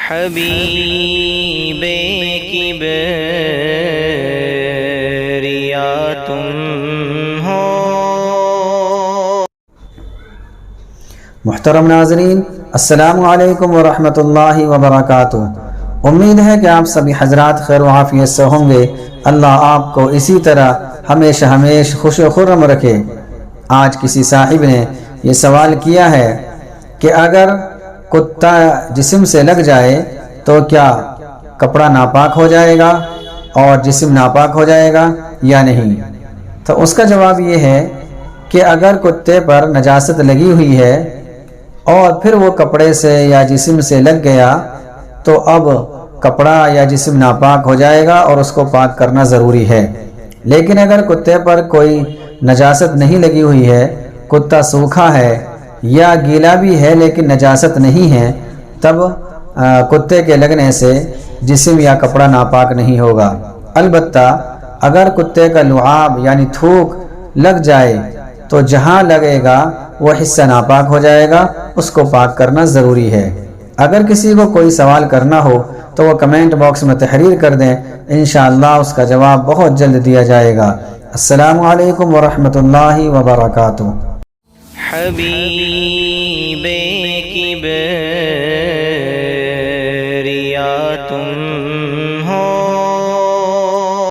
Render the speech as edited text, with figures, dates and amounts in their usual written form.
حبیب کبریا تم ہو۔ محترم ناظرین، السلام علیکم ورحمۃ اللہ وبرکاتہ۔ امید ہے کہ آپ سبھی حضرات خیر و عافیت سے ہوں گے۔ اللہ آپ کو اسی طرح ہمیشہ خوش و خرم رکھے۔ آج کسی صاحب نے یہ سوال کیا ہے کہ اگر کتا جسم سے لگ جائے تو کیا کپڑا ناپاک ہو جائے گا اور جسم ناپاک ہو جائے گا یا نہیں؟ تو اس کا جواب یہ ہے کہ اگر کتے پر نجاست لگی ہوئی ہے اور پھر وہ کپڑے سے یا جسم سے لگ گیا تو اب کپڑا یا جسم ناپاک ہو جائے گا اور اس کو پاک کرنا ضروری ہے۔ لیکن اگر کتے پر کوئی نجاست نہیں لگی ہوئی ہے، کتا سوکھا ہے یا گیلا بھی ہے لیکن نجاست نہیں ہے، تب کتے کے لگنے سے جسم یا کپڑا ناپاک نہیں ہوگا۔ البتہ اگر کتے کا لعاب یعنی تھوک لگ جائے تو جہاں لگے گا وہ حصہ ناپاک ہو جائے گا، اس کو پاک کرنا ضروری ہے۔ اگر کسی کو کوئی سوال کرنا ہو تو وہ کمنٹ باکس میں تحریر کر دیں، انشاءاللہ اس کا جواب بہت جلد دیا جائے گا۔ السلام علیکم ورحمۃ اللہ وبرکاتہ۔ حبیب کبریا تم